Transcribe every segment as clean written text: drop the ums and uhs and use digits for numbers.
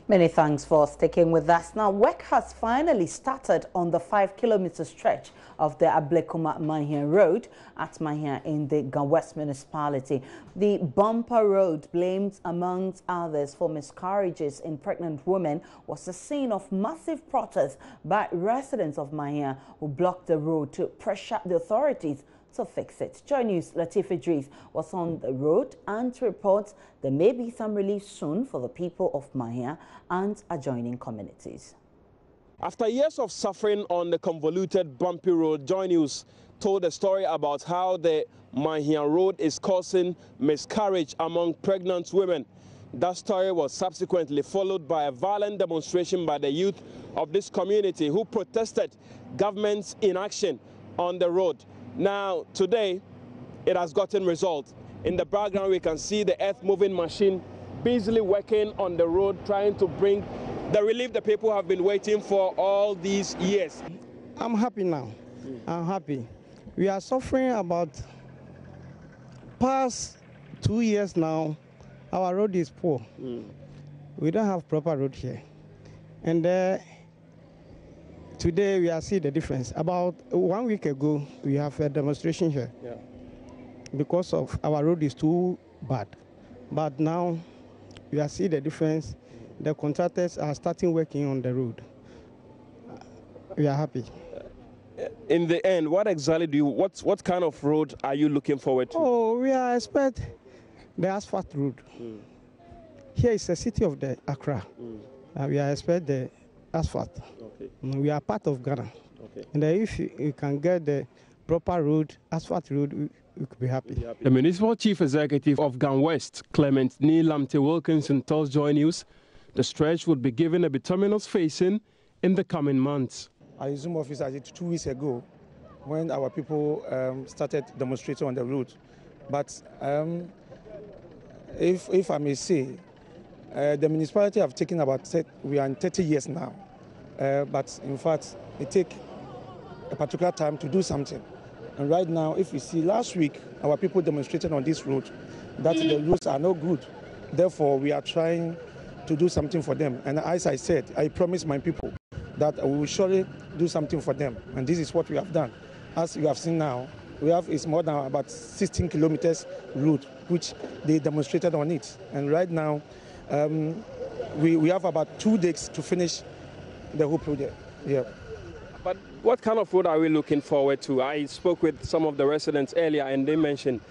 Many thanks for sticking with us. Now, work has finally started on the 5-kilometer stretch of the Ablekuma-Mahia Road at Mahia in the West municipality. The bumper road, blamed amongst others for miscarriages in pregnant women, was the scene of massive protests by residents of Mahia who blocked the road to pressure the authorities to fix it. JoyNews Latif Idris was on the road and reports there may be some relief soon for the people of Mahia and adjoining communities. After years of suffering on the convoluted, bumpy road, JoyNews told a story about how the Mahia road is causing miscarriage among pregnant women. That story was subsequently followed by a violent demonstration by the youth of this community who protested government's inaction on the road. Now, today, it has gotten results. In the background, we can see the earth-moving machine busily working on the road, trying to bring the relief the people have been waiting for all these years. I'm happy now. I'm happy. We are suffering about past 2 years now. Our road is poor. We don't have proper road here. And today we are seeing the difference. About 1 week ago, we have a demonstration here because of our road is too bad. But now we are seeing the difference. The contractors are starting working on the road. We are happy. In the end, what exactly do you, what kind of road are you looking forward to? Oh, we are expect the asphalt road. Here is the city of the Accra. We are expect the asphalt. Okay. We are part of Ghana. Okay. And if you can get the proper road, asphalt road, we could be happy. The Municipal Chief Executive of Ghana West, Clement Nilamte Wilkinson, tells JoyNews the stretch would be given a bituminous facing in the coming months. I resumed office 2 weeks ago when our people started demonstrating on the road. But if I may say, the municipality have taken about, we are in 30 years now. But in fact, it takes a particular time to do something. And right now, if you see last week, our people demonstrated on this road that the roads are not good. Therefore, we are trying to do something for them. And as I said, I promised my people that we will surely do something for them. And this is what we have done. As you have seen now, we have is more than about 16 kilometers road, which they demonstrated on it. And right now, we have about 2 days to finish the whole project. Yeah. But what kind of road are we looking forward to? I spoke with some of the residents earlier and they mentioned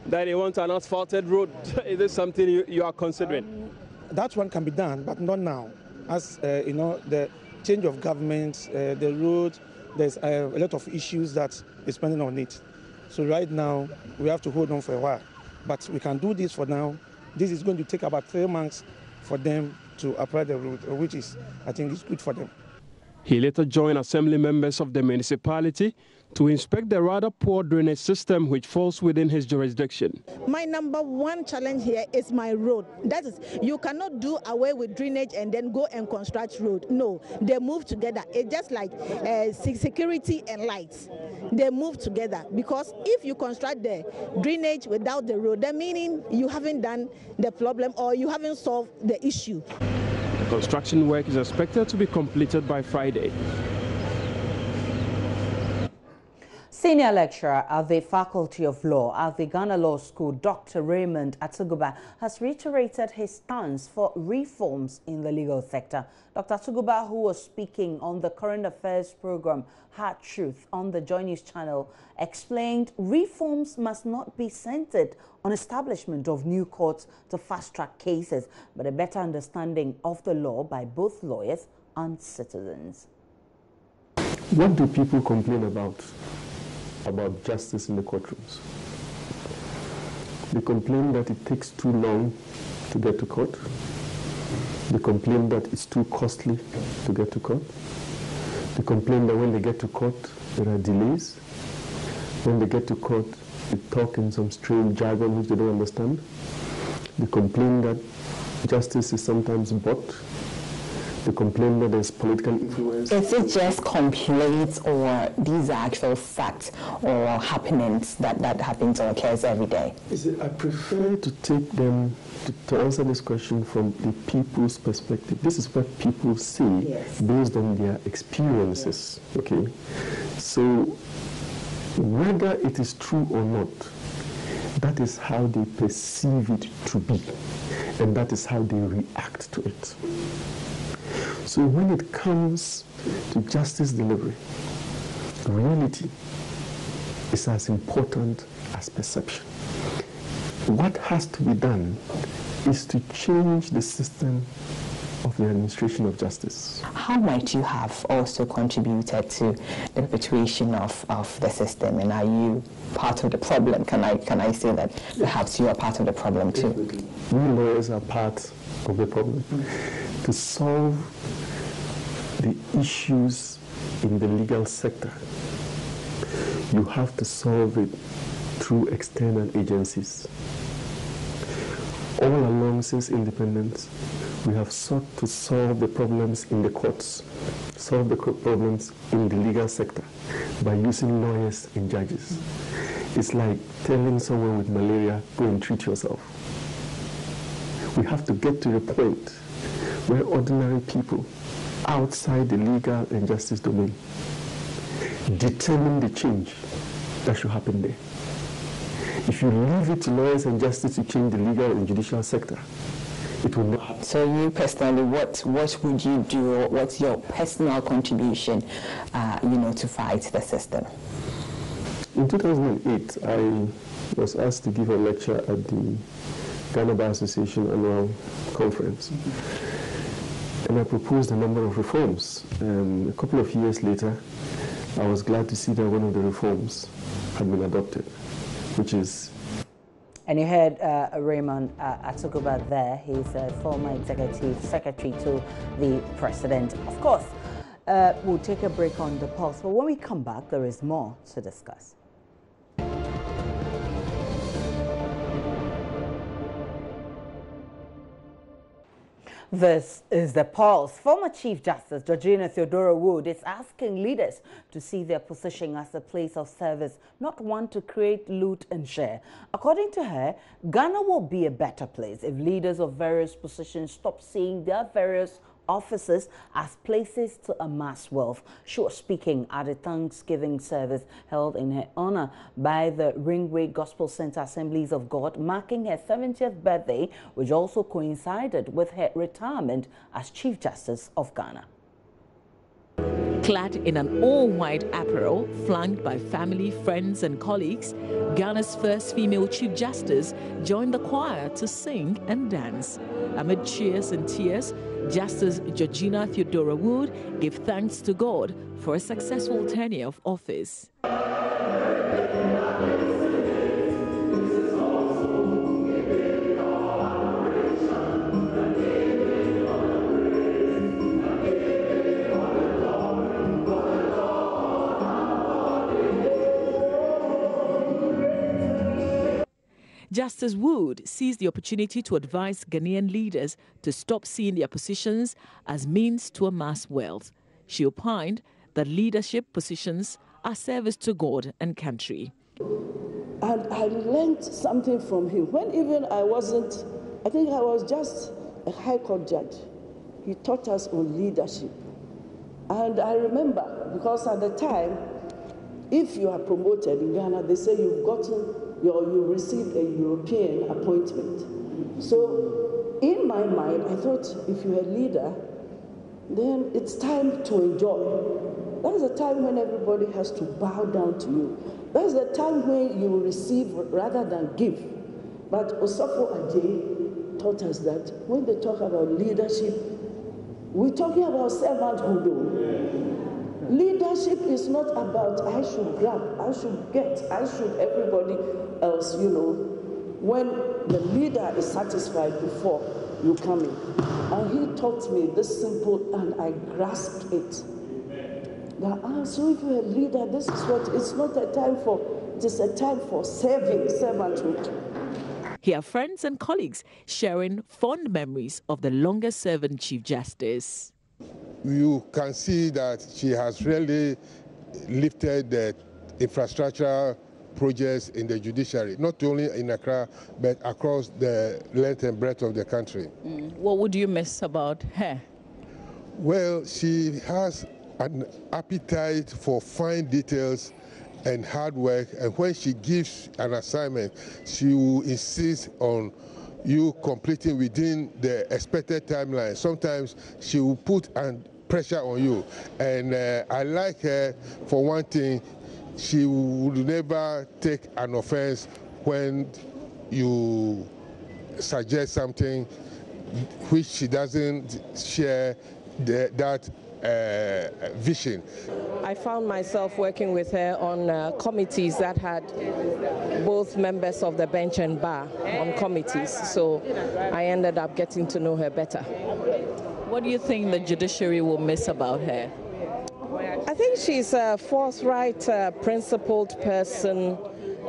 that they want an asphalted road. Is this something you are considering? That one can be done, but not now. As you know, the change of government, the road, there's a lot of issues that is pending on it. So right now, we have to hold on for a while. But we can do this for now. This is going to take about 3 months for them to apply the road, which is, I think, is good for them. He later joined assembly members of the municipality to inspect the rather poor drainage system which falls within his jurisdiction. My #1 challenge here is my road. That is, you cannot do away with drainage and then go and construct road. No, they move together. It's just like security and lights. They move together because if you construct the drainage without the road, that meaning you haven't done the problem or you haven't solved the issue. The construction work is expected to be completed by Friday. Senior lecturer at the Faculty of Law at the Ghana Law School, Dr. Atuguba, has reiterated his stance for reforms in the legal sector. Dr. Atuguba, who was speaking on the current affairs program Hard Truth on the JoyNews channel, explained reforms must not be centered on establishment of new courts to fast-track cases, but a better understanding of the law by both lawyers and citizens. What do people complain about justice in the courtrooms? They complain that it takes too long to get to court. They complain that it's too costly to get to court. They complain that when they get to court, there are delays. When they get to court, they talk in some strange jargon which they don't understand. They complain that justice is sometimes bought. They complain that there's political influence. Is it just complaints, or these are actual facts or happenings that happens or occurs every day? I prefer to take them to answer this question from the people's perspective. This is what people see based on their experiences. Okay, so whether it is true or not, that is how they perceive it to be, and that is how they react to it. So when it comes to justice delivery, reality is as important as perception. What has to be done is to change the system of the administration of justice. How might you have also contributed to the perpetuation of the system, and are you part of the problem? Can I say that perhaps you are part of the problem too? Definitely. We lawyers are part of the problem. To solve the issues in the legal sector, you have to solve it through external agencies. All along since independence, we have sought to solve the problems in the courts, solve the problems in the legal sector by using lawyers and judges. It's like telling someone with malaria, go and treat yourself. We have to get to the point where ordinary people outside the legal and justice domain determine the change that should happen there. If you leave it to lawyers and justice to change the legal and judicial sector, it will not happen. So you personally, what would you do, or what's your personal contribution, to fight the system? In 2008, I was asked to give a lecture at the Ghana Bar Association annual conference. And I proposed a number of reforms. A couple of years later, I was glad to see that one of the reforms had been adopted, which is... And you heard Raymond Atuguba there. He's a former executive secretary to the president. Of course, we'll take a break on the pulse, but when we come back, there is more to discuss. This is the pulse. Former Chief Justice Georgina Theodora Wood is asking leaders to see their position as a place of service, not one to create, loot and share. According to her, Ghana will be a better place if leaders of various positions stop seeing their various offices as places to amass wealth. She was speaking at a Thanksgiving service held in her honor by the Ringway Gospel Center Assemblies of God, marking her 70th birthday, which also coincided with her retirement as Chief Justice of Ghana. Clad in an all-white apparel, flanked by family, friends and colleagues, Ghana's first female Chief Justice joined the choir to sing and dance. Amid cheers and tears, Justice Georgina Theodora Wood gave thanks to God for a successful tenure of office. Justice Wood seized the opportunity to advise Ghanaian leaders to stop seeing their positions as means to amass wealth. She opined that leadership positions are service to God and country. And I learned something from him. When even I think I was just a High Court judge. He taught us on leadership. And I remember, because at the time, if you are promoted in Ghana, they say you received a European appointment. So in my mind, I thought if you're a leader, then it's time to enjoy. That's the time when everybody has to bow down to you. That's the time when you receive rather than give. But Osofo Ajay taught us that when they talk about leadership, we're talking about servanthood. Leadership is not about I should grab, I should get, I should everybody else, when the leader is satisfied before you come in. And he taught me this simple, and I grasped it. That, so if you're a leader, this is what, it's not a time for, it is a time for serving, servanthood. Here are friends and colleagues sharing fond memories of the longest-serving Chief Justice. you can see that she has really lifted the infrastructure projects in the judiciary, not only in Accra, but across the length and breadth of the country. What would you miss about her? Well, she has an appetite for fine details and hard work, and when she gives an assignment, she will insist on you completing within the expected timeline. Sometimes she will put pressure on you, and I like her for one thing. She would never take an offense when you suggest something which she doesn't share that vision. I found myself working with her on committees that had both members of the bench and bar on committees, so I ended up getting to know her better. What do you think the judiciary will miss about her? I think she's a forthright, principled person,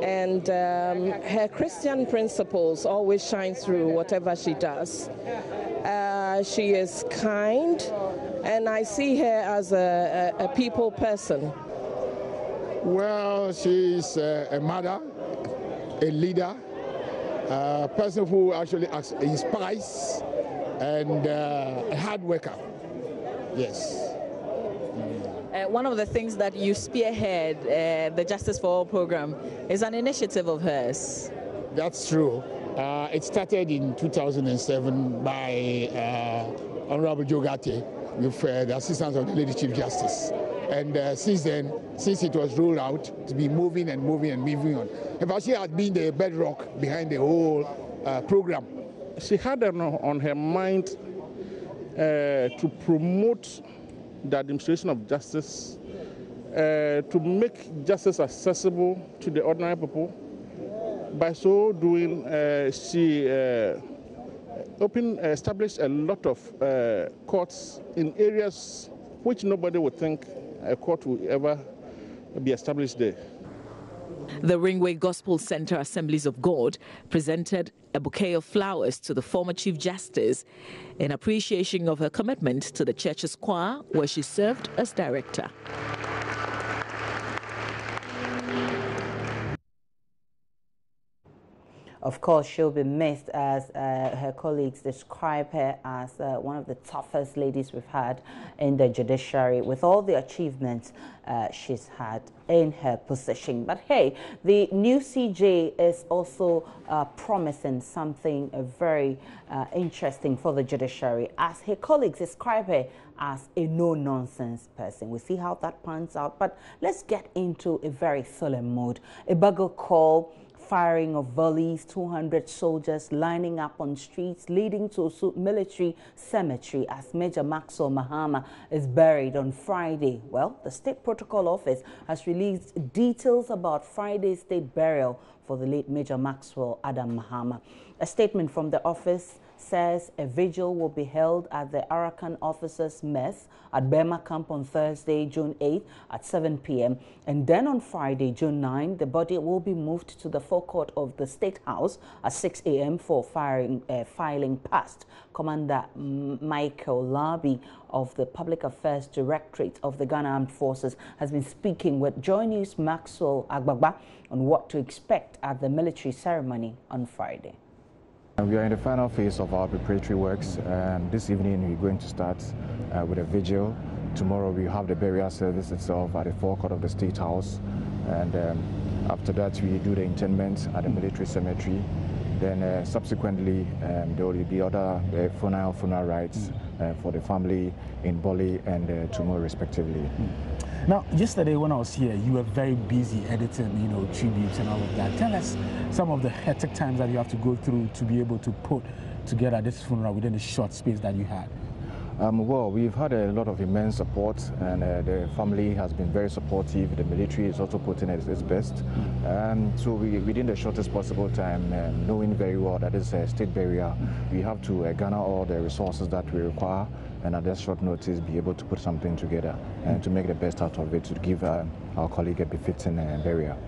and her Christian principles always shine through whatever she does. She is kind, and I see her as a people person. Well, she's a mother, a leader, a person who actually inspires, and a hard worker. Yes. One of the things that you spearhead, the Justice for All program, is an initiative of hers. That's true. It started in 2007 by Honorable Jogate with the assistance of the Lady Chief Justice. And since then, since it was rolled out, it's been moving and moving and moving on. In fact, she has been the bedrock behind the whole program. She had on her mind to promote the administration of justice, to make justice accessible to the ordinary people. By so doing, she established a lot of courts in areas which nobody would think a court would ever be established there. The Ringway Gospel Center Assemblies of God presented a bouquet of flowers to the former Chief Justice in appreciation of her commitment to the church's choir, where she served as director. Of course, she'll be missed, as her colleagues describe her as one of the toughest ladies we've had in the judiciary, with all the achievements she's had in her position. But hey, the new CJ is also promising something very interesting for the judiciary, as her colleagues describe her as a no-nonsense person. We'll see how that pans out. But let's get into a very solemn mood. A bugle call, firing of volleys, 200 soldiers lining up on streets, leading to a military cemetery as Major Maxwell Mahama is buried on Friday. Well, the State Protocol Office has released details about Friday's state burial for the late Major Maxwell Adam Mahama. A statement from the office says a vigil will be held at the Arakan Officers' Mess at Burma Camp on Thursday, June 8 at 7 p.m. And then on Friday, June 9, the body will be moved to the forecourt of the State House at 6 a.m. for filing past. Commander Michael Labi of the Public Affairs Directorate of the Ghana Armed Forces has been speaking with JoyNews' Maxwell Agbagba on what to expect at the military ceremony on Friday. We are in the final phase of our preparatory works, and this evening we're going to start with a vigil. Tomorrow we have the burial service itself at the forecourt of the State House, and after that we do the interment at the military cemetery. Then subsequently there will be other funeral rites for the family in Bali and Tumo respectively. Now, yesterday when I was here, you were very busy editing, tributes and all of that. Tell us some of the hectic times that you have to go through to be able to put together this funeral within the short space that you had. Well, we've had a lot of immense support, and the family has been very supportive. The military is also putting its best. So within the shortest possible time, knowing very well that it's a state burial, we have to garner all the resources that we require, and at that short notice be able to put something together and to make the best out of it, to give our colleague a befitting burial.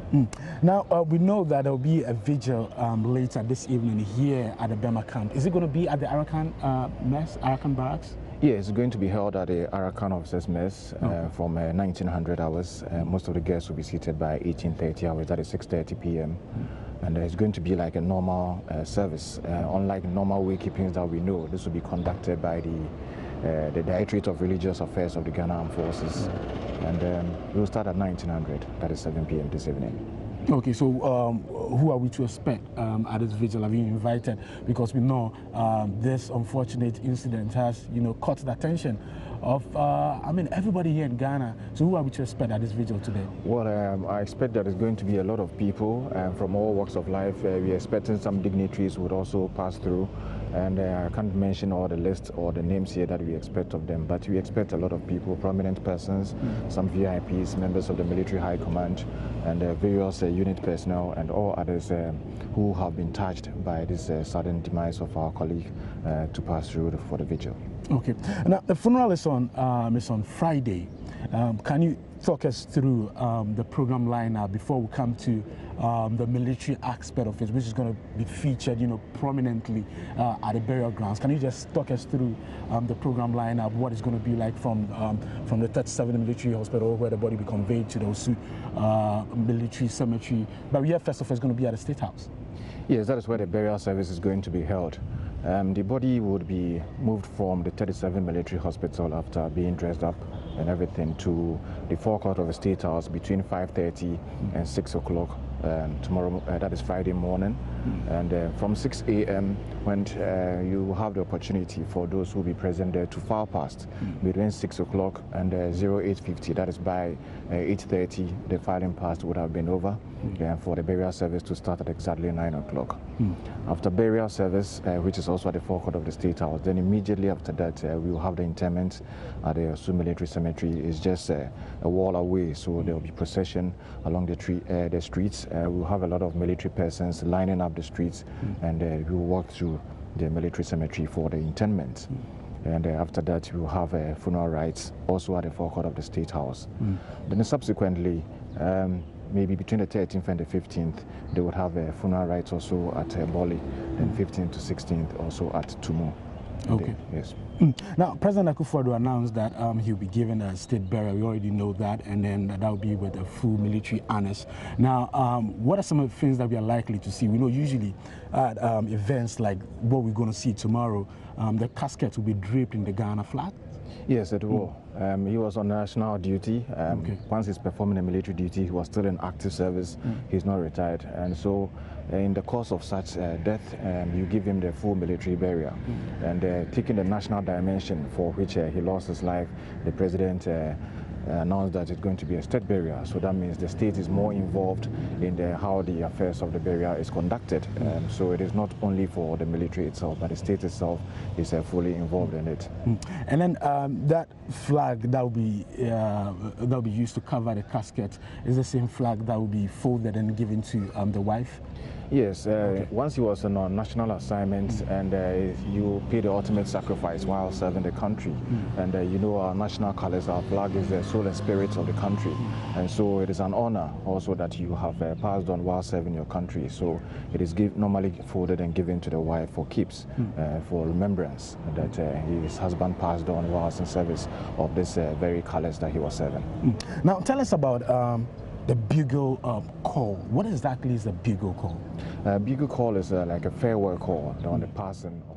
Now, we know that there will be a vigil later this evening here at the Burma camp. Is it going to be at the Arakan Mess, Arakan Barracks? Yeah, it's going to be held at the Arakan Officers Mess from 1900 hours. Most of the guests will be seated by 1830 hours, that is 6:30 p.m. And it's going to be like a normal service. Unlike normal waykeepings that we know, this will be conducted by the Directorate of Religious Affairs of the Ghana Armed Forces. And we'll start at 1900, that is 7 p.m. this evening. Okay, so who are we to expect at this vigil? Have you invited? Because we know this unfortunate incident has, caught the attention of, everybody here in Ghana. So who are we to expect at this vigil today? Well, I expect that there's going to be a lot of people from all walks of life. We're expecting some dignitaries would also pass through. And I can't mention all the list or the names here that we expect of them, but we expect a lot of people, prominent persons, some VIPs, members of the military high command, and various unit personnel, and all others who have been touched by this sudden demise of our colleague to pass through for the vigil. Okay. Now, the funeral is on Friday. Can you talk us through the program lineup before we come to the military aspect of it, which is going to be featured, prominently at the burial grounds? Can you just talk us through the program lineup, what it's going to be like from the 37 military hospital where the body will be conveyed to the Osu military cemetery? But we have first of all, it's going to be at the State House. Yes, that is where the burial service is going to be held. The body would be moved from the 37 military hospital after being dressed up and everything to the forecourt of the State House between 5:30 and 6 o'clock tomorrow, that is Friday morning. And from 6 a.m. when you have the opportunity for those who will be present there to file past between 6 o'clock and 08:50, that is by 8:30 the filing past would have been over, and for the burial service to start at exactly 9 o'clock. After burial service, which is also at the forecourt of the State House, then immediately after that we will have the interment at the Osu Military Cemetery. It's just a wall away, so there will be procession along the streets. We'll have a lot of military persons lining up the streets, and we will walk through the military cemetery for the interment. And after that, we will have funeral rites also at the forecourt of the State House. Then subsequently, maybe between the 13th and the 15th, they would have funeral rites also at Boli, and 15th to 16th also at Tumu. Okay. Yes. Now, President Akufo-Addo announced that he'll be given a state burial. We already know that, and then that will be with a full military honors. Now, what are some of the things that we are likely to see? We know usually at events like what we're going to see tomorrow, the casket will be draped in the Ghana flag. Yes, it will. He was on national duty. Once he's performing a military duty, he was still in active service. He's not retired. And so in the course of such death, you give him the full military burial. And taking the national dimension for which he lost his life, the president announced that it's going to be a state burial. So that means the state is more involved in how the affairs of the burial is conducted. So it is not only for the military itself, but the state itself is fully involved in it. And then that flag that will be used to cover the casket is the same flag that will be folded and given to the wife? Yes, once he was on a national assignment, and you pay the ultimate sacrifice while serving the country. And you know, our national colors, our flag is the soul and spirit of the country. And so it is an honor also that you have passed on while serving your country. So it is normally folded and given to the wife for keeps, for remembrance that his husband passed on whilst in service of this very colors that he was serving. Now tell us about the bugle call. What exactly is a bugle call? Bugle call is like a farewell call on the passing of